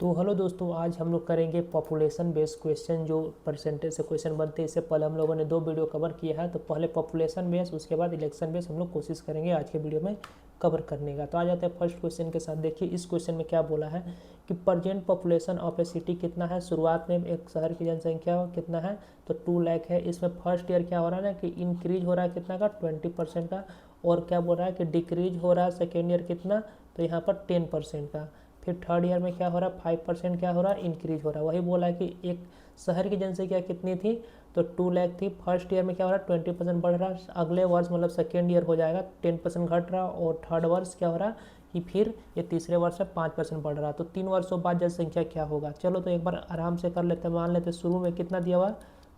तो हेलो दोस्तों, आज हम लोग करेंगे पॉपुलेशन बेस्ड क्वेश्चन। जो परसेंटेज से क्वेश्चन बनते हैं, इससे पहले हम लोगों ने 2 वीडियो कवर किया है। तो पहले पॉपुलेशन बेस, उसके बाद इलेक्शन बेस हम लोग कोशिश करेंगे आज के वीडियो में कवर करने का। तो आ जाते हैं फर्स्ट क्वेश्चन के साथ। देखिए इस क्वेश्चन में क्या बोला है कि present population of A city कितना है। शुरुआत में एक शहर की जनसंख्या कितना है, तो 2 लाख है। इसमें फर्स्ट ईयर क्या हो रहा है ना कि इंक्रीज हो रहा है कितना का, 20% का। और क्या बोल रहा है कि डिक्रीज हो रहा है सेकेंड ईयर कितना, तो यहाँ पर 10% का। फिर थर्ड ईयर में क्या हो रहा है, 5% क्या हो रहा है, इंक्रीज हो रहा है। वही बोला है कि एक शहर की जनसंख्या कितनी थी, तो 2 लाख थी। फर्स्ट ईयर में क्या हो रहा है, 20% बढ़ रहा है। अगले वर्ष मतलब सेकेंड ईयर हो जाएगा 10% घट रहा। और थर्ड वर्ष क्या हो रहा है कि फिर ये तीसरे वर्ष में 5% बढ़ रहा। तो 3 वर्षों बाद जनसंख्या क्या होगा। चलो तो एक बार आराम से कर लेते हैं। मान लेते शुरू में कितना दिया हुआ,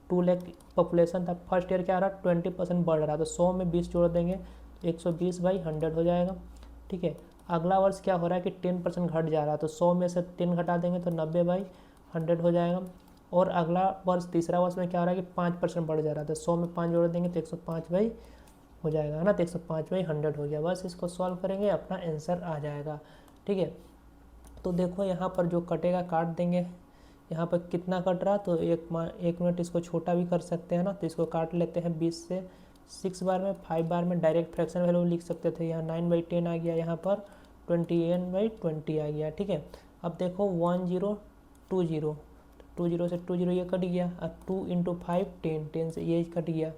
2 लाख पॉपुलेशन था। फर्स्ट ईयर क्या आ रहा है, 20% बढ़ रहा। तो 100 में 20 जोड़ देंगे, 120/100 हो जाएगा। ठीक है। अगला वर्ष क्या हो रहा है कि 10% घट जा रहा है। तो 100 में से 10 घटा देंगे तो 90/100 हो जाएगा। और अगला वर्ष तीसरा वर्ष में क्या हो रहा है कि 5% बढ़ जा रहा है। तो 100 में 5 जोड़ देंगे तो 105 बाई हो जाएगा, है ना। तो 105/100 हो गया। बस इसको सॉल्व करेंगे, अपना आंसर आ जाएगा। ठीक है। तो देखो यहाँ पर जो कटेगा काट देंगे। यहाँ पर कितना कट रहा, तो एक मिनट इसको छोटा भी कर सकते हैं ना। तो इसको काट लेते हैं 20 से 6 बार में, 5 बार में। डायरेक्ट फ्रैक्शन वैल्यू लिख सकते थे। यहाँ 9/10 आ गया, यहाँ पर 21/20 आ गया। ठीक है। अब देखो 1020, 20 से 20 ये कट गया। अब 2 × 5 10, 10 से ये कट गया।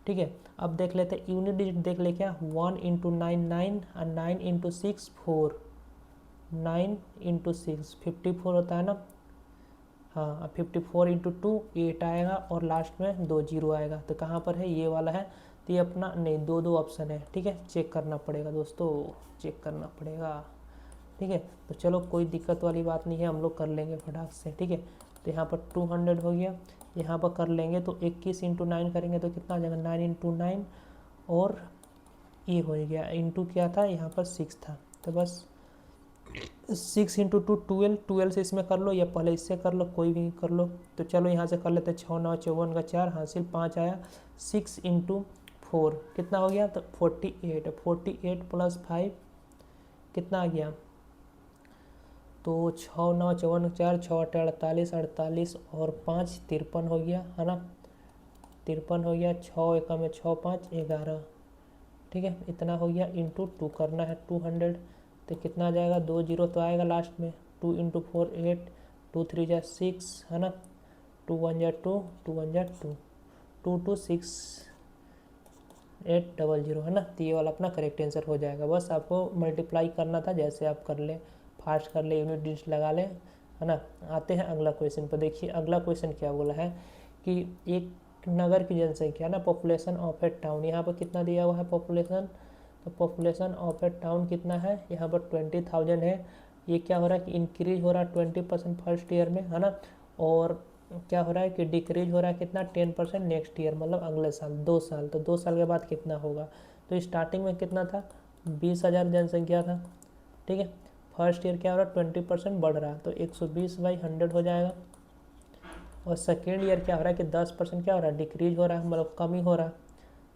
ठीक है। अब देख लेते हैं यूनिट डिजिट, देख ले क्या, 1 × 9 9 और 9 × 6 4, 9 × 6 54 होता है ना। हाँ, अब 54 × 2 8 आएगा और लास्ट में 2 0 आएगा। तो कहाँ पर है, ये वाला है। तो ये अपना नहीं, दो ऑप्शन है। ठीक है, चेक करना पड़ेगा दोस्तों, चेक करना पड़ेगा। ठीक है। तो चलो कोई दिक्कत वाली बात नहीं है, हम लोग कर लेंगे फटाक से। ठीक है। तो यहाँ पर 200 हो गया। यहाँ पर कर लेंगे तो 21 × 9 करेंगे तो कितना आ जाएगा, 9 × 9। और ये हो गया, इंटू क्या था यहाँ पर 6 था। तो बस 6 × 2 12, 12 से इसमें कर लो या पहले इससे कर लो, कोई भी कर लो। तो चलो यहाँ से कर लेते हैं। 6 9 54 का 4 हासिल 5 आया। 6 × 4 कितना हो गया, तो 48। 48 + 5 कितना आ गया, तो 6 9 54 4 6 8 48, 48 और 5 53 हो गया, है ना। 53 हो गया। 6 एकम में 6 5 11। ठीक है, इतना हो गया। इंटू 2 करना है 200। तो कितना आ जाएगा, 2 0 तो आएगा लास्ट में। 2 × 4 8, 2 3 जा 6, है ना। 2 1 जा 2, 2 1 जा 2, 2 2 6 8 0 0, है ना। तो ये वाला अपना करेक्ट आंसर हो जाएगा। बस आपको मल्टीप्लाई करना था, जैसे आप कर ले, फास्ट कर ले, यूनिट डिजिट लगा ले, है ना। आते हैं अगला क्वेश्चन पर। देखिए अगला क्वेश्चन क्या बोला है कि एक नगर की जनसंख्या ना, पॉपुलेशन ऑफ ए टाउन। यहाँ पर कितना दिया हुआ है पॉपुलेशन, तो पॉपुलेशन ऑफ ए टाउन कितना है, यहाँ पर 20,000 है। ये क्या हो रहा है कि इंक्रीज हो रहा है 20% फर्स्ट ईयर में, है ना। और क्या हो रहा है कि डिक्रीज हो रहा है कितना, 10% नेक्स्ट ईयर, मतलब अगले साल 2 साल। तो 2 साल के बाद कितना होगा, तो स्टार्टिंग में कितना था, 20,000 जनसंख्या था। ठीक है। फर्स्ट ईयर क्या हो रहा है, 20% बढ़ रहा है, तो 120/100 हो जाएगा। और सेकेंड ईयर क्या हो रहा है कि 10% क्या हो रहा है, डिक्रीज हो रहा है, मतलब कमी हो रहा है,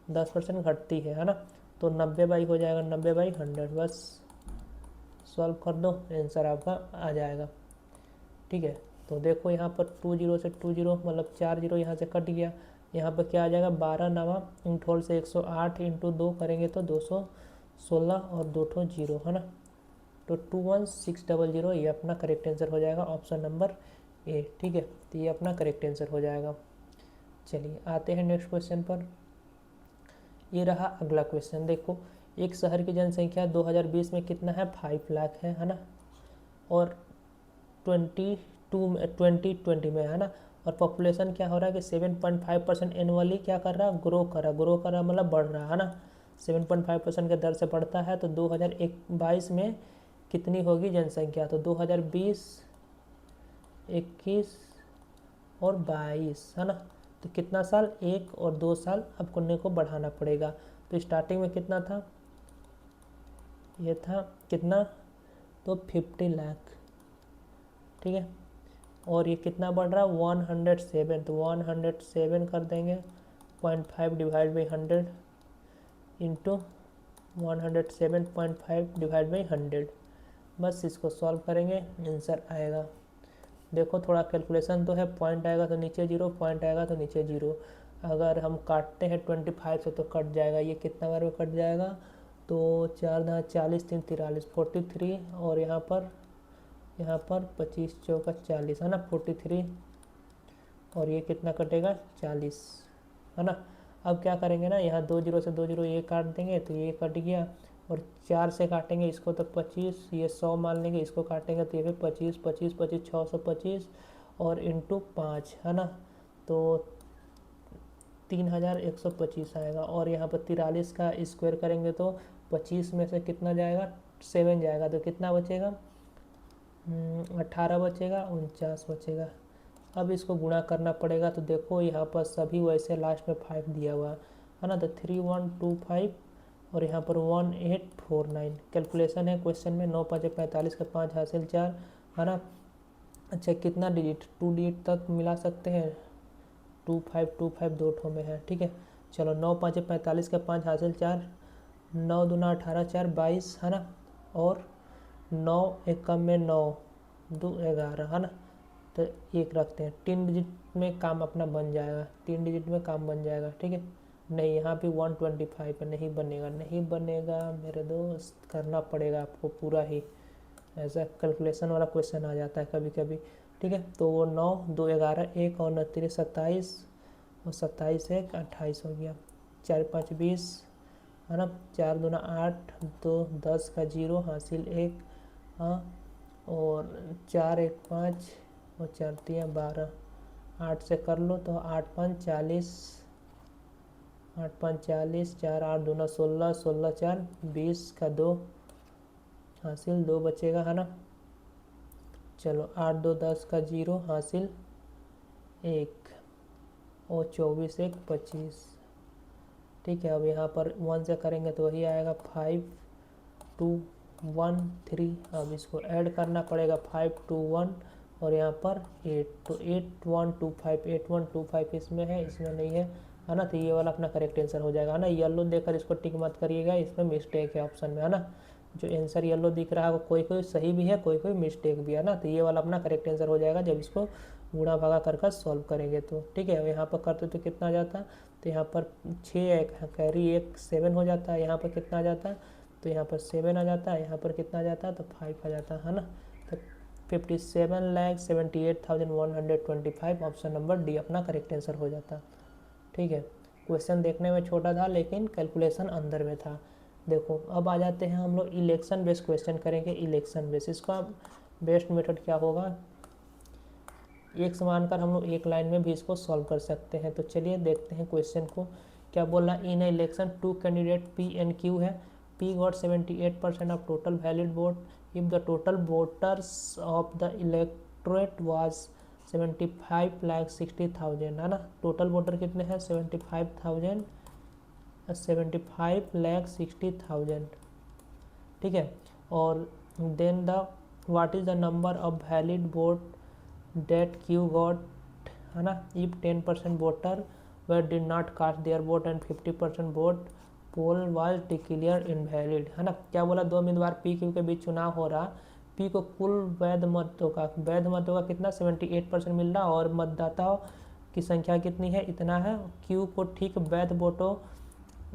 10% घटती है ना। तो 90 हो जाएगा, 90/100। बस सॉल्व कर दो, आंसर आपका आ जाएगा। ठीक है। तो देखो यहाँ पर 2 0 से 2 0, मतलब 4 0 यहाँ से कट गया। यहाँ पर क्या आ जाएगा, 12 9 इंठोल से 108 × 2 करेंगे तो 216 और 2 0, है ना। तो 21600 ये अपना करेक्ट आंसर हो जाएगा, ऑप्शन नंबर ए। ठीक है। तो ये अपना करेक्ट आंसर हो जाएगा। चलिए आते हैं नेक्स्ट क्वेश्चन पर। ये रहा अगला क्वेश्चन। देखो एक शहर की जनसंख्या 2020 में कितना है, 5 लाख है ना। और 2020 में, है ना। और पॉपुलेशन क्या हो रहा है कि 7.5% एनुअली क्या कर रहा है, ग्रो कर रहा मतलब बढ़ रहा है ना। 7.5% के दर से बढ़ता है। तो 2022 में कितनी होगी जनसंख्या, तो 2020 21 और 22, है ना। तो कितना साल, 1 और 2 साल आपको को बढ़ाना पड़ेगा। तो स्टार्टिंग में कितना था, ये था कितना, तो 50 लाख। ठीक है। और ये कितना बढ़ रहा है, 107। तो 107 कर देंगे, 0.5 divide by 100 into 107.5 divide by 100। बस इसको सॉल्व करेंगे, आंसर आएगा। देखो थोड़ा कैलकुलेशन तो है, पॉइंट आएगा तो नीचे जीरो, पॉइंट आएगा तो नीचे जीरो। अगर हम काटते हैं 25 से तो कट जाएगा, ये कितना बार में कट जाएगा, तो 4×40 3 43 43, और यहाँ पर 25 चौका 40 है ना, 43, और ये कितना कटेगा 40 है ना। अब क्या करेंगे ना, यहाँ 2 जीरो से 2 जीरो ये काट देंगे तो ये कट गया, और 4 से काटेंगे इसको तो 25, ये 100 मान लेंगे, इसको काटेंगे तो ये भी 25 25 25 625, और इंटू 5 है ना, तो 3125 आएगा। और यहाँ पर 43 का स्क्वायर करेंगे तो 25 में से कितना जाएगा, 7 जाएगा, तो कितना बचेगा, 18 बचेगा, 49 बचेगा। अब इसको गुणा करना पड़ेगा, तो देखो यहाँ पर सभी वैसे लास्ट में 5 दिया हुआ है ना, तो 3125, और यहाँ पर 1849 कैलकुलेशन है क्वेश्चन में। 9 5 45 का 5 हासिल 4 है ना। अच्छा कितना डिजिट, 2 डिजिट तक मिला सकते हैं, 2525 दो ठो में है, ठीक है। चलो 9 5 45 का 5 हासिल 4, 9 दूना 18 4 22 है ना, और 9 एक कम में 9 2 11 है ना, तो एक रखते हैं, 3 डिजिट में काम अपना बन जाएगा, 3 डिजिट में काम बन जाएगा, ठीक है। नहीं यहाँ पे 125 है, नहीं बनेगा, नहीं बनेगा मेरे दोस्त, करना पड़ेगा आपको पूरा ही, ऐसा कैलकुलेशन वाला क्वेश्चन आ जाता है कभी कभी, ठीक है। तो वो 9 2 11 1 और 9 3 27, और 27 1 28 हो गया, 4 5 20 है ना, 4 दूना 8 2 10 का 0 हासिल 1, हाँ, और 4 1 5 और 4 3 12, 8 से कर लो तो 8 5 40, 8 5 40, 4 8 दूना 16, 16 4 20 का 2 हासिल 2 बचेगा है ना। चलो 8 2 10 का 0 हासिल 1, और 24 1 25, ठीक है। अब यहाँ पर 1 से करेंगे तो वही आएगा 5 2 1 3, अब इसको ऐड करना पड़ेगा 5 2 1, और यहाँ पर 8, तो 8125 8125 इसमें है, इसमें नहीं है ना, तो ये वाला अपना करेक्ट आंसर हो जाएगा, है ना। येलो देखकर इसको टिक मत करिएगा, इसमें मिस्टेक है ऑप्शन में, है ना। जो आंसर येलो दिख रहा है वो कोई कोई सही भी है, कोई कोई मिस्टेक भी है ना, तो ये वाला अपना करेक्ट आंसर हो जाएगा जब इसको गुणा भागा कर सॉल्व करेंगे तो, ठीक है। यहाँ पर करते तो कितना आ जाता, तो यहाँ पर 6 एक कैरी 1 7 हो जाता है, यहाँ पर कितना आ जाता, तो यहाँ पर 7 आ जाता है, यहाँ पर कितना आ जाता है, तो 5 आ जाता है ना। तो 57,78,125 ऑप्शन नंबर डी अपना करेक्ट आंसर हो जाता, ठीक है। क्वेश्चन देखने में छोटा था लेकिन कैलकुलेशन अंदर में था। देखो अब आ जाते हैं हम लोग इलेक्शन बेस्ड क्वेश्चन करेंगे, इलेक्शन बेस्ड। इसका बेस्ट मेथड क्या होगा, एक मानकर हम लोग एक लाइन में भी इसको सॉल्व कर सकते हैं। तो चलिए देखते हैं क्वेश्चन को क्या बोला। In election 2 candidate P and Q है, P got 78% of total valid vote if the total voters of the electorate was 75,60,000 है ना। टोटल वोटर कितने हैं 75,60,000, ठीक है। और then the what is the number of valid vote that you got, है ना, if 10% voter they did not cast their vote and 50% vote poll was declared invalid, है ना। क्या बोला, दो उम्मीदवार पी क्यू के बीच चुनाव हो रहा, पी को कुल वैध मतों का कितना 78% मिल रहा, और मतदाताओं की संख्या कितनी है, इतना है। क्यू को ठीक वैध वोटों,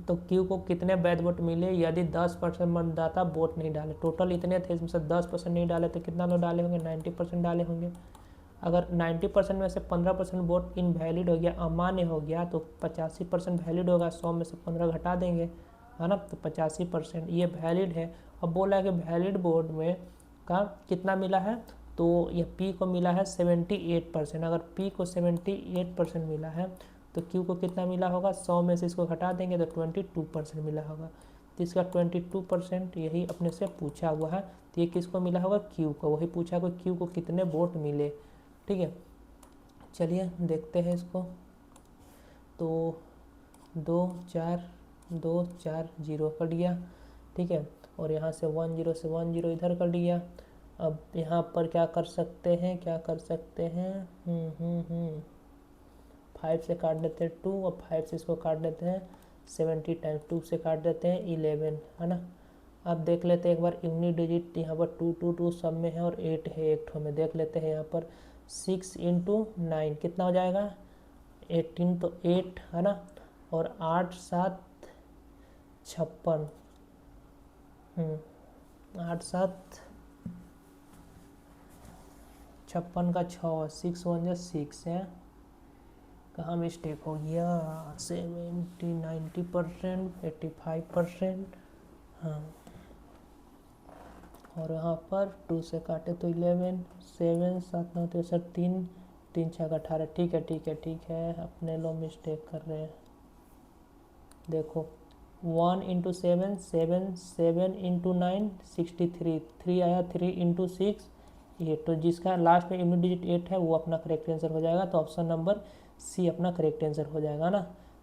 तो क्यू को कितने वैध वोट मिले, यदि 10% मतदाता वोट नहीं डाले, टोटल इतने थे, इसमें से 10% नहीं डाले तो कितना लोग डाले होंगे, 90% डाले होंगे। अगर 90% में से 15% वोट इनवैलिड हो गया, अमान्य हो गया, तो 85% वैलिड होगा, 100 में से 15 घटा देंगे, है ना, तो 85% ये वैलिड है। अब बोला है कि वैलिड वोट में का कितना मिला है, तो ये पी को मिला है 78%। अगर पी को 78% मिला है तो क्यू को कितना मिला होगा, 100 में से इसको घटा देंगे तो 22% मिला होगा। तो इसका 22% यही अपने से पूछा हुआ है, तो ये किसको मिला होगा, क्यू को, वही पूछा कि क्यू को कितने वोट मिले, ठीक है। चलिए देखते हैं इसको। तो 2 4 2 4 0 कट गया, ठीक है। और यहाँ से 1 0 से 1 0 इधर कट गया। अब यहाँ पर क्या कर सकते हैं, 5 से काट देते हैं 2, और 5 से इसको काट देते हैं 70 टाइम्स 2 से काट देते हैं 11, है ना। अब देख लेते हैं एक बार यूनिट डिजिट, यहाँ पर 2 2 2 सब में है और 8 है एक ठो में, देख लेते हैं यहाँ पर 6 इंटू 9 कितना हो जाएगा 18, तो 8 है ना, और 8 7 56, 8 7 56 का 6, 6 1 जा 6 है। कहाँ मिस्टेक हो गया, 70 90% 85%, हाँ। और यहाँ पर 2 से काटे तो 11, 7 7 9 63, 3 3 6 18, ठीक है ठीक है ठीक है, अपने लोग मिस्टेक कर रहे हैं। देखो 1 इंटू 7 7, 7 इंटू 9 63, 3 आया, 3 इंटू 6 8, तो जिसका लास्ट में यूनिट डिजिट 8 है वो अपना करेक्ट आंसर हो जाएगा। तो ऑप्शन नंबर सी अपना करेक्ट आंसर हो जाएगा ना।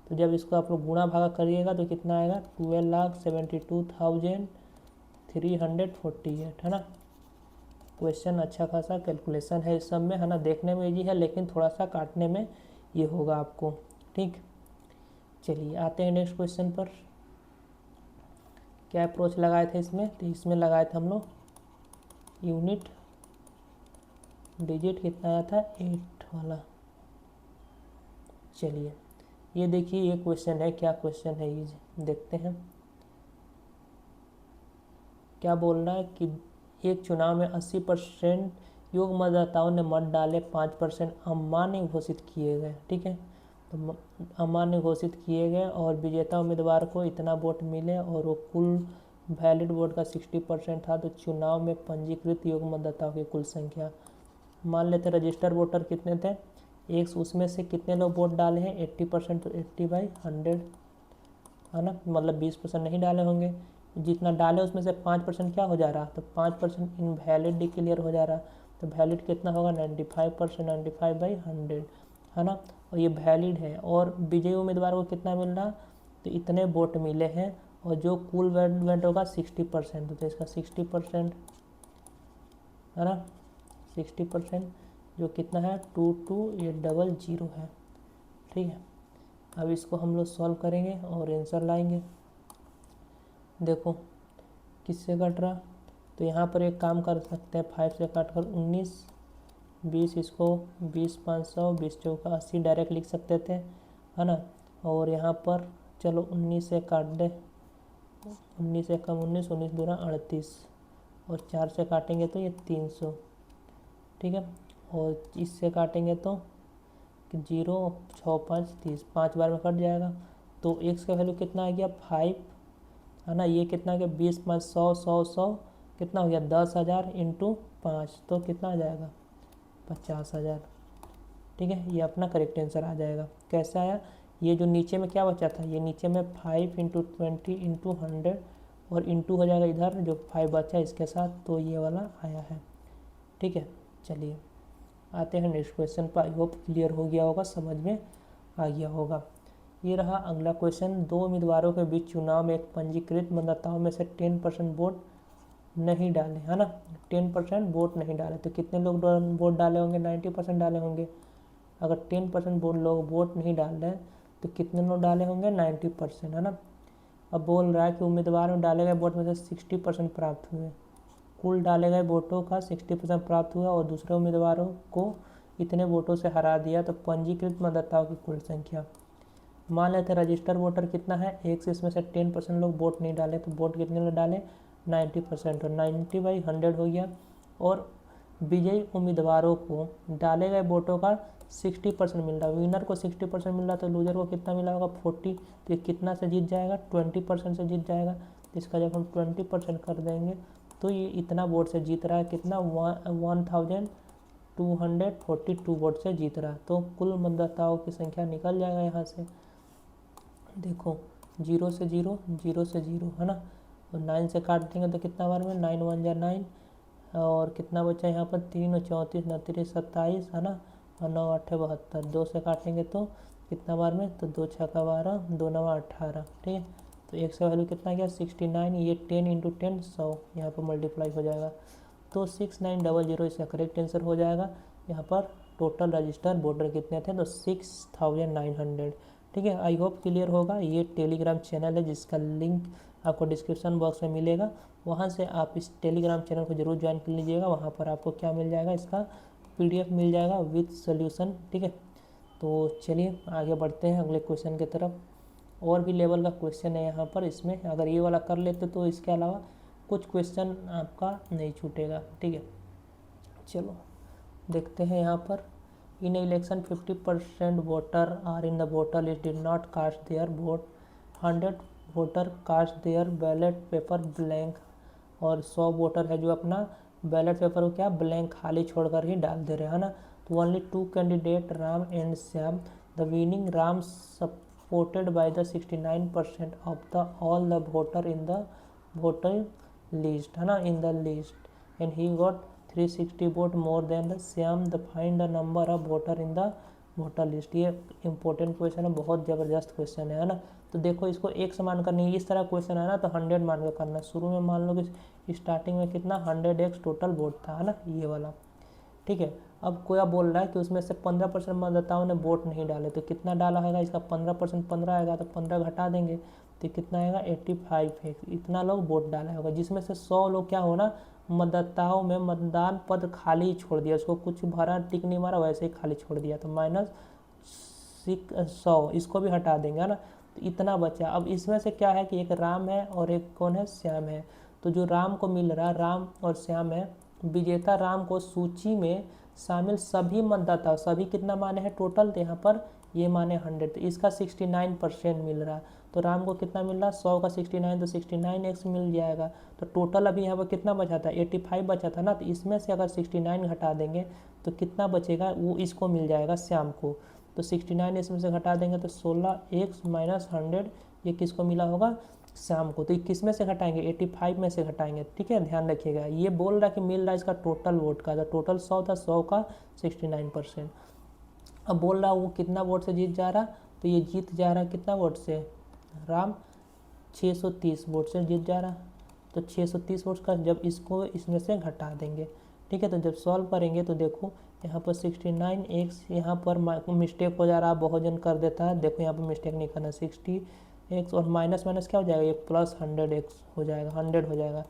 तो जब इसको आप लोग गुणा भागा करिएगा तो कितना आएगा 12,72,348 है ना। क्वेश्चन अच्छा खासा कैलकुलेशन है इस सब में है ना, देखने में इजी है लेकिन थोड़ा सा काटने में ये होगा आपको, ठीक। चलिए आते हैं नेक्स्ट क्वेश्चन पर। क्या अप्रोच लगाए थे इसमें, तो इसमें लगाए थे हम लोग यूनिट डिजिट कितना आया था 8 वाला। चलिए ये देखिए ये क्वेश्चन है, क्या क्वेश्चन है ये देखते हैं। क्या बोल रहा है कि एक चुनाव में 80% योग्य मतदाताओं ने मत डाले, 5% अमान्य घोषित किए गए, ठीक है। तो अमान्य घोषित किए गए और विजेता उम्मीदवार को इतना वोट मिले और वो कुल वैलिड वोट का 60% था। तो चुनाव में पंजीकृत योग्य मतदाताओं की कुल संख्या, मान लेते रजिस्टर वोटर कितने थे, एक उसमें से कितने लोग वोट डाले हैं 80%, तो 80/100 है ना, मतलब 20% नहीं डाले होंगे। जितना डाले उसमें से 5% क्या हो जा रहा, तो 5% इनवैलिड डिक्लेयर हो जा रहा। तो वैलिड कितना होगा 95%, 95/100 है ना, और ये वैलिड है। और विजयी उम्मीदवार को कितना मिल रहा, तो इतने वोट मिले हैं, और जो कुल वोट होगा 60%, तो इसका 60% है ना, 60% जो कितना है 22,800 है, ठीक है। अब इसको हम लोग सॉल्व करेंगे और आंसर लाएंगे। देखो किससे कट रहा, तो यहाँ पर एक काम कर सकते हैं, 5 से काट कर 19, 20 इसको 20 500, 20 चौका 80 डायरेक्ट लिख सकते थे है ना। और यहाँ पर चलो 19 से काट दे, 19 से कम 19, 19 दूना 38, और 4 से काटेंगे तो ये 300, ठीक है। और इससे काटेंगे तो 0 6 5 30, 5 बार में कट जाएगा। तो x का वैल्यू कितना आ गया 5 है ना, ये कितना आ गया 20 5 100 100 100 कितना हो गया 10,000 इंटू 5, तो कितना आ जाएगा 50,000, ठीक है। ये अपना करेक्ट आंसर आ जाएगा। कैसे आया, ये जो नीचे में क्या बचा था, ये नीचे में 5 इंटू 20 इंटू 100 और इंटू हो जाएगा इधर जो 5 बचा इसके साथ, तो ये वाला आया है, ठीक है। चलिए आते हैं नेक्स्ट क्वेश्चन पर। आई होप क्लियर हो गया होगा, समझ में आ गया होगा। ये रहा अगला क्वेश्चन। दो उम्मीदवारों के बीच चुनाव में एक पंजीकृत मतदाताओं में से 10% वोट नहीं डाले है ना, 10% वोट नहीं डाले, तो कितने लोग वोट डाले होंगे 90% डाले होंगे। अगर 10% लोग वोट नहीं डाल रहे तो कितने लोग डाले होंगे 90% है ना। अब बोल रहा है कि उम्मीदवार में डाले गए वोट में से 60% प्राप्त हुए, कुल डाले गए वोटों का 60% प्राप्त हुआ और दूसरे उम्मीदवारों को इतने वोटों से हरा दिया। तो पंजीकृत मतदाताओं की कुल संख्या, मान लेते रजिस्टर वोटर कितना है, एक से इसमें से 10% लोग वोट नहीं डाले, तो वोट कितने लोग डाले 90%, और 90/100 हो गया। और विजयी उम्मीदवारों को डाले गए वोटों का 60% मिल रहा, विनर को 60% मिल रहा, तो लूजर को कितना मिला होगा 40, तो ये कितना से जीत जाएगा 20% से जीत जाएगा। तो इसका जब हम 20% कर देंगे तो ये इतना वोट से जीत रहा है, कितना 1242 वोट से जीत रहा है। तो कुल मतदाताओं की संख्या निकल जाएगा यहाँ से, देखो 0 से 0 0 से 0 है ना, और 9 से काट देंगे तो कितना बार में 9 1 जा 9, और कितना बचा यहाँ पर 3 और 34 29 27 है ना, और 9 8 72, 2 से काटेंगे तो कितना बार में, तो 2 6 12 2 9 18, ठीक है। तो एक से वैल्यू कितना गया 69, ये 10 इंटू 10 100 यहाँ पर मल्टीप्लाई हो जाएगा, तो 6900 इसका करेक्ट आंसर हो जाएगा। यहाँ पर टोटल रजिस्टर वोटर कितने थे, तो 6900, ठीक है। आई होप क्लियर होगा। ये टेलीग्राम चैनल है जिसका लिंक आपको डिस्क्रिप्शन बॉक्स में मिलेगा, वहाँ से आप इस टेलीग्राम चैनल को जरूर ज्वाइन कर लीजिएगा। वहाँ पर आपको क्या मिल जाएगा, इसका PDF मिल जाएगा विथ सोल्यूशन, ठीक है। तो चलिए आगे बढ़ते हैं अगले क्वेश्चन की तरफ। और भी लेवल का क्वेश्चन है यहाँ पर, इसमें अगर ये वाला कर लेते तो इसके अलावा कुछ क्वेश्चन आपका नहीं छूटेगा, ठीक है। चलो देखते हैं यहाँ पर। In election 50% voter are in the voter list did not cast their vote, 100 voter cast their ballot paper blank, और 100 वोटर है जो अपना बैलेट पेपर को क्या ब्लैंक खाली छोड़कर ही डाल दे रहे हैं, है ना। तो only 2 candidate Ram and Shyam, the winning Ram supported by the 69% of the all the voter in the voter list, है ना, in the list, and he got 360 vote more than the Shyam, the find the number of voter in the voter list. ये important question है, बहुत ज़बरदस्त question है ना। तो देखो इसको 1 से मान करनी है, इस तरह क्वेश्चन है ना तो 100 मान कर करना। शुरू में मान लो कि स्टार्टिंग में कितना 100x टोटल वोट था, है ना, ये वाला, ठीक है। अब कोई बोल रहा है कि उसमें से 15% मतदाताओं ने वोट नहीं डाले, तो कितना डाला होगा इसका 15%, 15 आएगा तो 15 घटा देंगे तो कितना आएगा 85 है। इतना लोग वोट डाला होगा, जिसमें से 100 लोग क्या होना मतदाताओं में मतदान पद खाली ही छोड़ दिया, उसको कुछ भरा टिक नहीं मारा, वैसे ही खाली छोड़ दिया, तो -100 इसको भी हटा देंगे, है ना। तो इतना बचा। अब इसमें से क्या है कि एक राम है और एक कौन है श्याम है। तो जो राम को मिल रहा है, राम और श्याम है, विजेता राम को सूची में शामिल सभी मतदाता, सभी कितना माने हैं टोटल, तो यहाँ पर ये माने 100, तो इसका 69% मिल रहा है। तो राम को कितना मिल रहा है 100 का 69, तो 69x मिल जाएगा। तो टोटल अभी यहाँ पर कितना बचा था 85 बचा था ना, तो इसमें से अगर 69 घटा देंगे तो कितना बचेगा, वो इसको मिल जाएगा श्याम को। तो 69 इसमें से घटा देंगे तो 16x - 100 ये किसको मिला होगा श्याम को। तो किस में से घटाएंगे 85 में से घटाएंगे, ठीक है, ध्यान रखिएगा। ये बोल रहा है कि मिल रहा है इसका टोटल वोट का, तो टोटल 100 था, 100 का 69%। अब बोल रहा है वो कितना वोट से जीत जा रहा, तो ये जीत जा रहा है कितना वोट से, राम 630 वोट से जीत जा रहा। तो 630 वोट का जब इसको इसमें से घटा देंगे, ठीक है। तो जब सॉल्व करेंगे तो देखो यहाँ पर 69x, यहाँ पर मिस्टेक हो जा रहा है, बहुत जन कर देता है, देखो यहाँ पर मिस्टेक नहीं करना, 60x और माइनस माइनस क्या हो जाएगा ये +100x हो जाएगा, 100 हो जाएगा,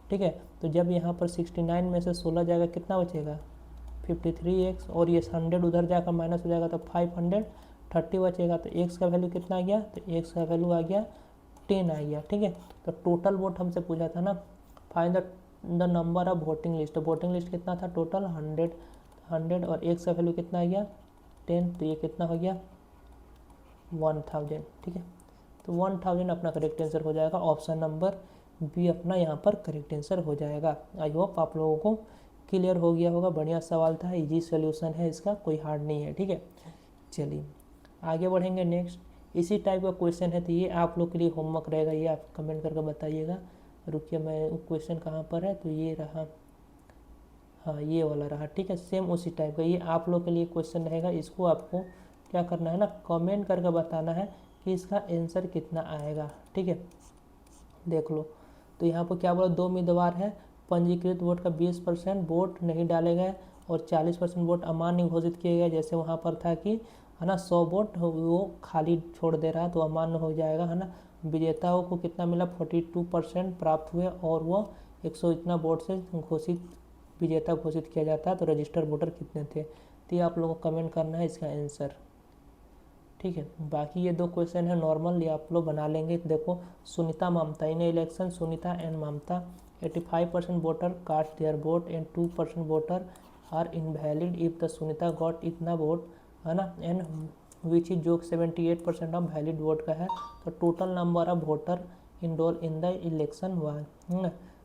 ठीक है। तो जब यहाँ पर 69 में से 16 जाएगा कितना बचेगा 53x, और ये 100 उधर जाकर माइनस हो जाएगा तो 530 बचेगा। तो x का वैल्यू कितना आ गया, तो x का वैल्यू आ गया 10 आ गया, ठीक है। तो टोटल वोट हमसे पूछा था ना, find the number of voting list, voting list कितना था टोटल 100 और x का वैल्यू कितना आ गया 10, तो ये कितना हो गया 1000, ठीक है। तो 1000 अपना करेक्ट आंसर हो जाएगा, ऑप्शन नंबर बी अपना यहाँ पर करेक्ट आंसर हो जाएगा। आई होप आप लोगों को क्लियर हो गया होगा, बढ़िया सवाल था, इजी सोल्यूशन है इसका, कोई हार्ड नहीं है, ठीक है। चलिए आगे बढ़ेंगे नेक्स्ट। इसी टाइप का क्वेश्चन है, तो ये आप लोग के लिए होमवर्क रहेगा, ये आप कमेंट करके बताइएगा। रुकिए मैं क्वेश्चन कहाँ पर है, तो ये रहा, हाँ ये वाला रहा, ठीक है। सेम उसी टाइप का ये आप लोग के लिए क्वेश्चन रहेगा, इसको आपको क्या करना है ना, कमेंट करके बताना है कि इसका आंसर कितना आएगा, ठीक है। देख लो, तो यहाँ पर क्या बोला, 2 उम्मीदवार है, पंजीकृत वोट का 20% वोट नहीं डाले गए और 40% वोट अमान्य घोषित किए गए। जैसे वहाँ पर था कि है ना 100 वोट वो खाली छोड़ दे रहा है तो अमान्य हो जाएगा, है ना। विजेताओं को कितना मिला 42% प्राप्त हुए और वो 100 इतना वोट से घोषित विजेता घोषित किया जाता है। तो रजिस्टर्ड वोटर कितने थे, तो ये आप लोगों को कमेंट करना है इसका आंसर, ठीक है। बाकी ये 2 क्वेश्चन है नॉर्मल, ये आप लोग बना लेंगे। देखो Sunita Mamta, in election Sunita and Mamta 85% voter cast their vote and 2% voter are invalid if the Sunita got इतना वोट, है ना, एंड विच इज जो 78% ऑफ वैलिड वोट का है। तो total number of voter enrol in the election one.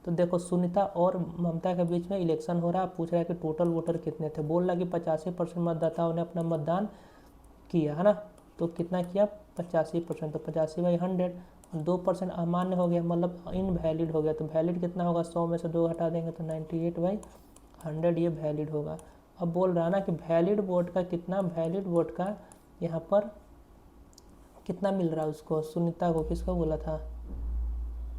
तो देखो सुनीता और ममता के बीच में इलेक्शन हो रहा है, पूछ रहा है कि टोटल वोटर कितने थे, बोल रहा है कि 85% मतदाताओं ने अपना मतदान किया, है ना। तो कितना किया 85%, तो 85/100, 2% अमान्य हो गया मतलब इनवैलिड हो गया। तो वैलिड कितना होगा 100 में से 2 हटा देंगे तो 98/100 ये वैलिड होगा। अब बोल रहा है ना कि वैलिड वोट का कितना, वैलिड वोट का यहाँ पर कितना मिल रहा है उसको, सुनीता को किसको बोला था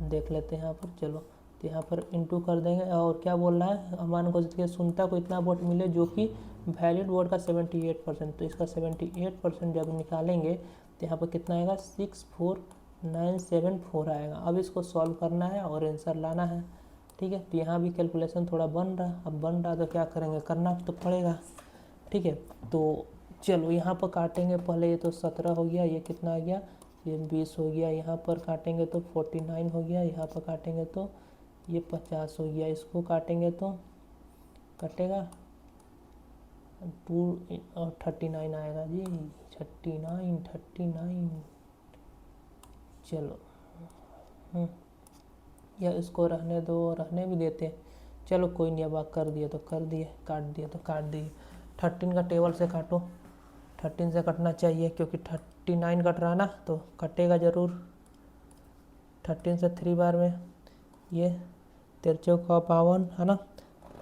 देख लेते हैं यहाँ पर, चलो तो यहाँ पर इंटू कर देंगे। और क्या बोल रहा है अमान्य घोषित किया सुनीता को इतना वोट मिले जो कि वैलिड वोट का 78%, तो इसका 78% जब निकालेंगे तो यहाँ पर कितना आएगा 64974 आएगा। अब इसको सॉल्व करना है और आंसर लाना है। ठीक है। तो यहाँ भी कैलकुलेशन थोड़ा बन रहा, अब बन रहा तो क्या करेंगे, करना तो पड़ेगा। ठीक है, तो चलो यहाँ पर काटेंगे पहले, ये तो 17 हो गया, ये कितना आ गया, ये 20 हो गया, यहाँ पर काटेंगे तो 49 हो गया, यहाँ पर काटेंगे तो ये 50 हो गया, इसको काटेंगे तो कटेगा 2 और 39 आएगा जी, 39। चलो या इसको रहने दो, रहने भी देते, चलो कोई नहीं, अब कर दिए तो कर दिए, काट दिए तो काट दिए। 13 का टेबल से काटो, 13 से कटना चाहिए क्योंकि 39 कट रहा ना, तो कटेगा ज़रूर। 13 से 3 बार में ये 13 का 52 है ना,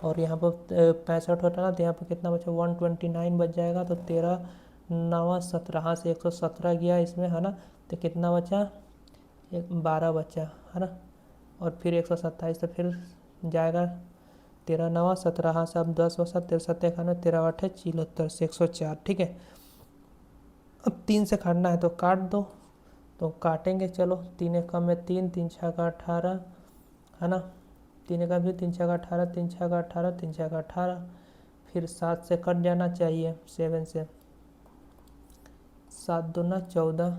और यहाँ पर 65 होता ना, तो यहाँ पर कितना बचा, 129 बच जाएगा। तो 13 9 17 से 117 गया इसमें है ना, तो कितना बचा, 12 बचा है ना, और फिर 127 तो फिर जाएगा 13 9 17 से अब 10 बचा, 13 7 91 13 8 74 से 104। ठीक है, अब 3 से काटना है तो काट दो, तो काटेंगे। चलो 3 एकम में 3, 3 6 का 18 है ना, 3 एकम भी 3 6 का 18, 3 6 का 18, 3 6 का 18, फिर 7 से कट जाना चाहिए, 7 से, 7 दूना 14,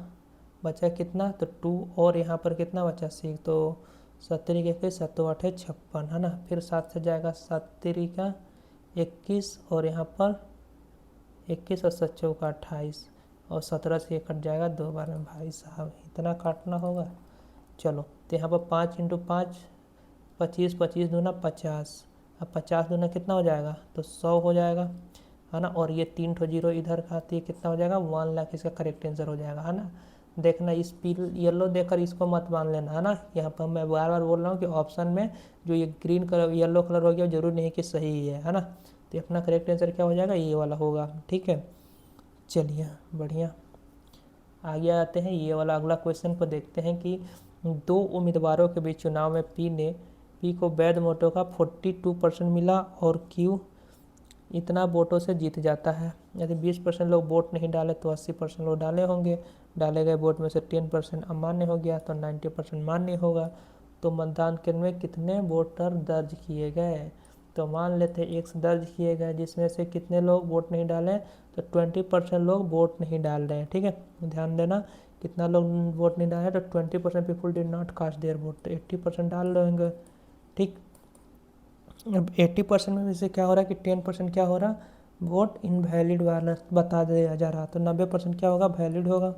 बचा कितना, तो 2, और यहाँ पर कितना बचा 6, तो 7 के 7 8 56 है ना, फिर 7 से जाएगा 7 का 21, और यहाँ पर 21 और 7 चौका 28, और 17 से ये कट जाएगा 2 बार में। भाई साहब इतना काटना होगा। चलो तो यहाँ पर 5 × 5 25, 25 दूना 50, अब 50 दूना कितना हो जाएगा, तो 100 हो जाएगा है ना, और ये 3 ठो जीरो इधर का, तो ये कितना हो जाएगा, 1 लाख इसका करेक्ट आंसर हो जाएगा है ना। देखना इस येलो देखकर इसको मत मान लेना है ना, यहाँ पर मैं बार बार बोल रहा हूँ कि ऑप्शन में जो ये ग्रीन कलर येलो कलर हो गया जरूरी नहीं कि सही है ना, तो अपना करेक्ट आंसर क्या हो जाएगा, ये वाला होगा। ठीक है, चलिए बढ़िया, आगे आते हैं ये वाला अगला क्वेश्चन पर, देखते हैं कि 2 उम्मीदवारों के बीच चुनाव में पी को वैध वोटों का 42% मिला और क्यू इतना वोटों से जीत जाता है। यदि 20% लोग वोट नहीं डाले तो 80% लोग डाले होंगे, डाले गए वोट में से 10% अमान्य हो गया तो 90% मान्य होगा। तो मतदान केंद्र में कितने वोटर दर्ज किए गए, तो मान लेते 1 दर्ज किए गए, जिसमें से कितने लोग वोट नहीं डाले, तो 20% लोग वोट नहीं डाल रहे हैं। ठीक है, ध्यान देना कितना लोग वोट नहीं डाले, तो 20% people did not cast their vote, तो 80% डाल रहे होंगे। ठीक, अब 80% में से क्या हो रहा है कि 10% क्या हो रहा, वोट इनवैलिड वाला बता दिया जा रहा, तो 90% क्या होगा, वैलिड होगा।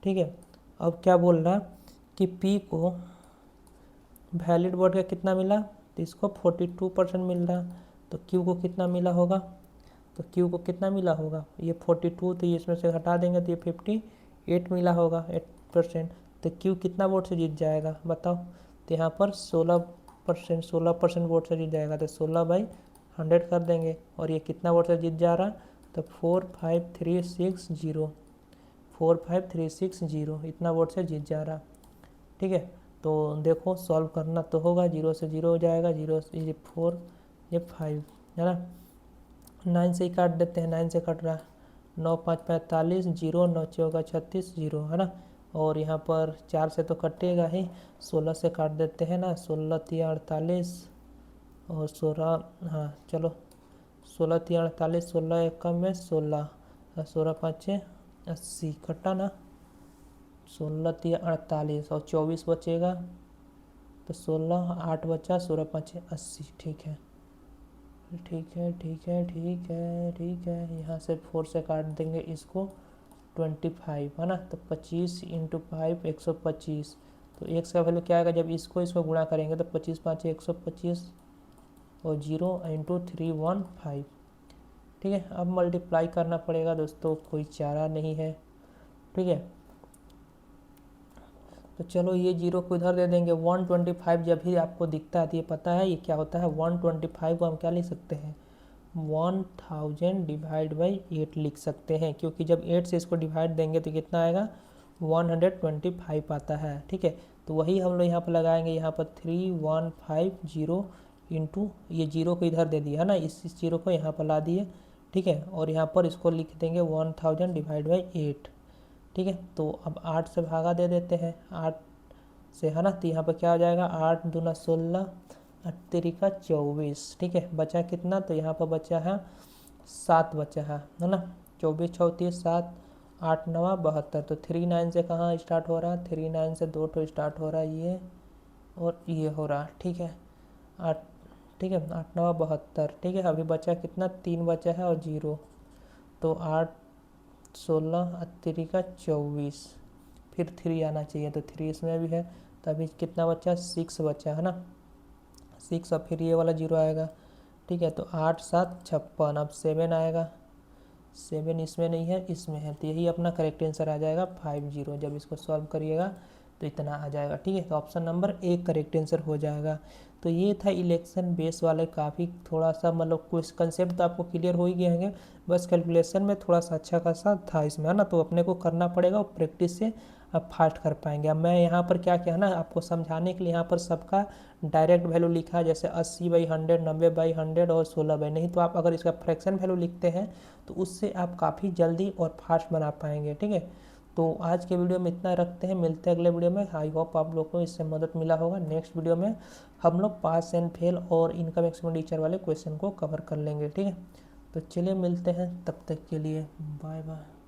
ठीक है, अब क्या बोल रहा कि पी को वैलिड वोट का कितना मिला, तो इसको 42% मिल रहा, तो क्यू को कितना मिला होगा, तो क्यू को कितना मिला होगा, ये 42, तो ये इसमें से हटा देंगे तो ये 58 मिला होगा, 8%। तो क्यू कितना वोट से जीत जाएगा बताओ, तो यहाँ पर 16% वोट से जीत जाएगा, तो 16/100 कर देंगे, और ये कितना वोट से जीत जा रहा, तो 45360 इतना वोट से जीत जा रहा। ठीक है, तो देखो सॉल्व करना तो होगा, 0 से 0 हो जाएगा, 0 से ये 4 ये 5 है ना, 9 से ही काट देते हैं, 9 से कट रहा, 9 5 45 0, 9 4 36 0 है ना, और यहाँ पर 4 से तो कटेगा ही, 16 से काट देते हैं ना, 16 3 48 और 16, हाँ चलो 16 3 48, 16 एकम में 16, 16 5 80 कटा ना, 16 3 48 और 24 बचेगा, तो 16 8 बचा, 16 5 80। ठीक है ठीक है ठीक है ठीक है ठीक है, यहाँ से 4 से काट देंगे इसको, 25 है ना, तो 25 × 5 125, तो x का वैल्यू क्या आएगा, जब इसको गुणा करेंगे तो 25 5 125 और 0 × 315। ठीक है, अब मल्टीप्लाई करना पड़ेगा दोस्तों, कोई चारा नहीं है। ठीक है, तो चलो ये 0 को इधर दे देंगे, 125 जब भी आपको दिखता है तो ये पता है ये क्या होता है, 125 को हम क्या लिख सकते हैं, 1000 डिवाइड बाई 8 लिख सकते हैं, क्योंकि जब 8 से इसको डिवाइड देंगे तो कितना आएगा, 125 आता है। ठीक है, तो वही हम लोग यहाँ पर लगाएंगे, यहाँ पर 3150 इंटू ये 0 को इधर दे दिया है ना, इस 0 को यहाँ पर ला दिए। ठीक है, और यहाँ पर इसको लिख देंगे 1000 डिवाइड बाई 8। ठीक है, तो अब 8 से भागा दे देते हैं, 8 से है ना, तो यहाँ पर क्या हो जाएगा, 8 दूना 16 तरीका 24, ठीक है। बचा कितना, तो यहाँ पर बचा है 7 बचा है ना। 24 34 7 8 9 72, तो 3 9 से कहाँ स्टार्ट हो रहा है, 3 9 से 2 तो स्टार्ट हो रहा है ये और ये हो रहा है, ठीक है। 8, ठीक है, 8 9 72, ठीक है। अभी बचा कितना, 3 बचा है और 0, तो 8 16 तरीका 24, फिर 3 आना चाहिए, तो 3 इसमें भी है, तो अभी कितना बचा, 6 बचा है ना, 6, और फिर ये वाला 0 आएगा, ठीक है। तो 8 7 56, अब 7 आएगा, 7 इसमें नहीं है, इसमें है, तो यही अपना करेक्ट आंसर आ जाएगा 50। जब इसको सॉल्व करिएगा तो इतना आ जाएगा, ठीक है। तो option number A correct answer हो जाएगा। तो ये था इलेक्शन बेस वाले, काफ़ी थोड़ा सा मतलब कुछ कंसेप्ट तो आपको क्लियर हो ही गए होंगे, बस कैलकुलेशन में थोड़ा सा अच्छा खासा था इसमें, है ना। तो अपने को करना पड़ेगा और प्रैक्टिस से आप फास्ट कर पाएंगे। अब मैं यहाँ पर क्या क्या है ना आपको समझाने के लिए यहाँ पर सबका डायरेक्ट वैल्यू लिखा है, जैसे 80/100, 90/100 और 16/, नहीं तो आप अगर इसका फ्रैक्शन वैल्यू लिखते हैं तो उससे आप काफ़ी जल्दी और फास्ट बना पाएंगे, ठीक है। तो आज के वीडियो में इतना रखते हैं, मिलते हैं अगले वीडियो में। आई होप आप लोग को इससे मदद मिला होगा। नेक्स्ट वीडियो में हम लोग पास एंड फेल और इनकम एक्सपेंडिचर वाले क्वेश्चन को कवर कर लेंगे, ठीक है। तो चलिए मिलते हैं, तब तक के लिए बाय बाय।